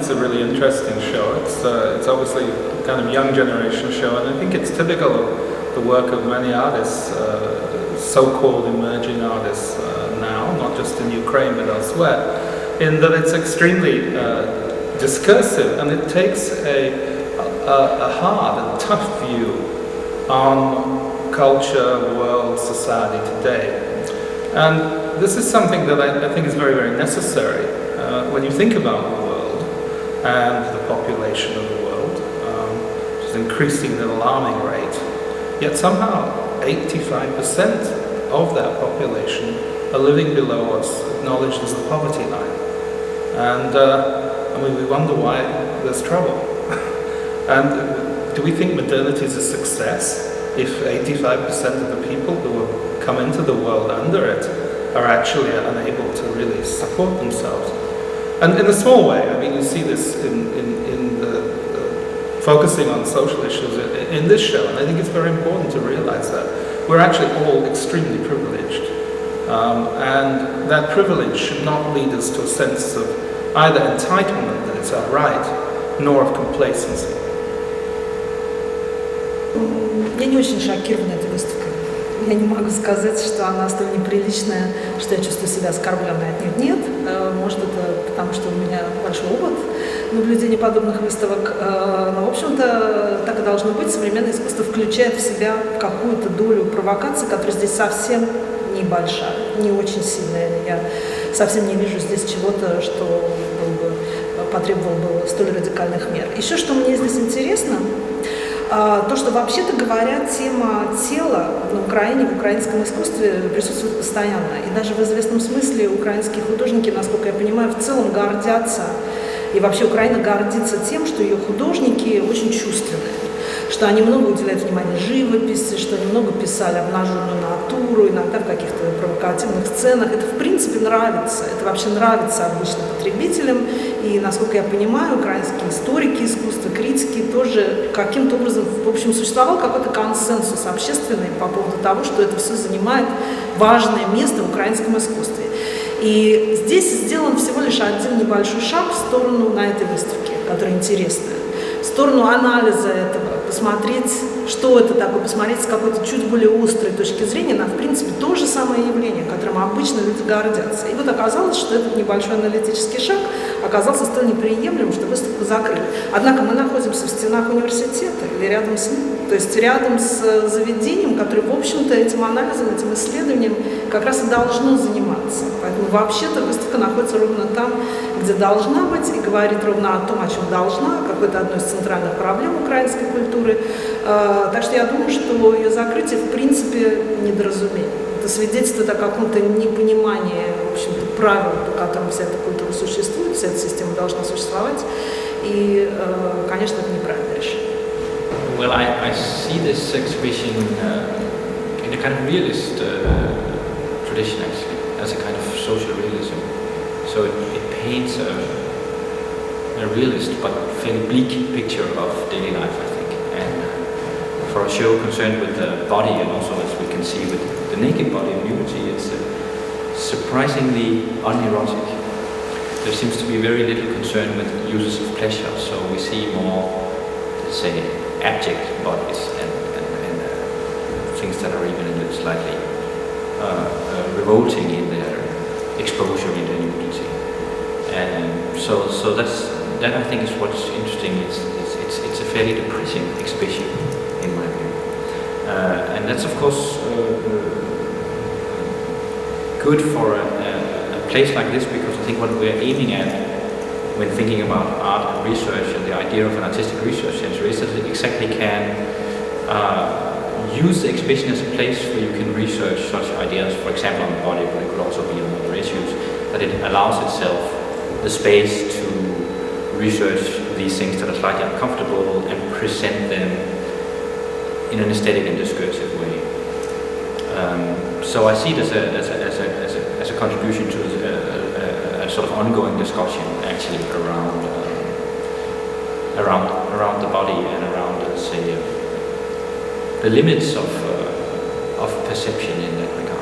it's a really interesting show. It's obviously a kind of young generation show, and I think it's typical of the work of many artists, so-called emerging artists now, not just in Ukraine but elsewhere, in that it's extremely discursive, and it takes a hard and tough view on culture, world, society today. And this is something that I think is very, very necessary when you think about the world and the population of the world, which is increasing at an alarming rate. Yet somehow 85% of that population are living below what's acknowledged as the poverty line. And we wonder why there's trouble. And do we think modernity is a success if 85% of the people who have come into the world under it are actually unable to really support themselves? And in a small way, I mean, you see this in the focusing on social issues in this show, and I think it's very important to realize that we're actually all extremely privileged. And that privilege should not lead us to a sense of either entitlement, that it's our right, nor of complacency. Я не очень шокирована этой выставкой. Я не могу сказать, что она столь неприличная, что я чувствую себя оскорбленной. От них нет. Может, это потому, что у меня большой опыт наблюдения подобных выставок. Но, в общем-то, так и должно быть. Современное искусство включает в себя какую-то долю провокации, которая здесь совсем небольшая, не очень сильная. Я совсем не вижу здесь чего-то, что потребовало бы столь радикальных мер. Еще что мне здесь интересно, то, что вообще-то говоря, тема тела на Украине, в украинском искусстве присутствует постоянно. И даже в известном смысле украинские художники, насколько я понимаю, в целом гордятся, и вообще Украина гордится тем, что ее художники очень чувственные, что они много уделяют внимания живописи, что они много писали обнаженную натуру, иногда в каких-то провокативных сценах. Это в принципе нравится, это вообще нравится обычным потребителям. И, насколько я понимаю, украинские историки искусства, критики тоже каким-то образом, в общем, существовал какой-то консенсус общественный по поводу того, что это все занимает важное место в украинском искусстве. И здесь сделан всего лишь один небольшой шаг в сторону на этой выставке, которая интересная, в сторону анализа этого, посмотреть, что это такое, посмотреть с какой-то чуть более острой точки зрения на, в принципе, то же самое явление, которым обычно люди гордятся. И вот оказалось, что этот небольшой аналитический шаг оказался столь неприемлемым, что выставку закрыли. Однако мы находимся в стенах университета или рядом с ним, то есть рядом с заведением, которое, в общем-то, этим анализом, этим исследованием как раз и должно заниматься. Поэтому вообще-то выставка находится ровно там, где должна быть, и говорит ровно о том, о чем должна, какой-то одной из центральных проблем украинской культуры. Так что я думаю, что ее закрытие, в принципе, недоразумение. Это свидетельствует о каком-то непонимании, в общем-то, правил, по которым вся эта культура существует, вся эта система должна существовать. И, конечно, это неправильное решение. Well, I see this exhibition in a kind of realist tradition, actually, as a kind of social realism. So it paints a realist but fairly bleak picture of daily life, I think. And for a show concerned with the body, and also as we can see with the naked body and nudity, it's surprisingly unerotic. There seems to be very little concern with uses of pleasure, so we see more, let's say, abject bodies and things that are even a little slightly revolting in their exposure in their nudity. And so that I think is what's interesting. It's a fairly depressing exhibition in my view, and that's of course good for a place like this, because I think what we're aiming at when thinking about art and research and the idea of an artistic research center is that it exactly can use the exhibition as a place where you can research such ideas, for example on the body, but it could also be on other issues, that it allows itself the space to research these things that are slightly uncomfortable and present them in an aesthetic and discursive way. So I see it as a contribution to a sort of ongoing discussion, actually, around the body and around, let's say, the limits of perception in that regard.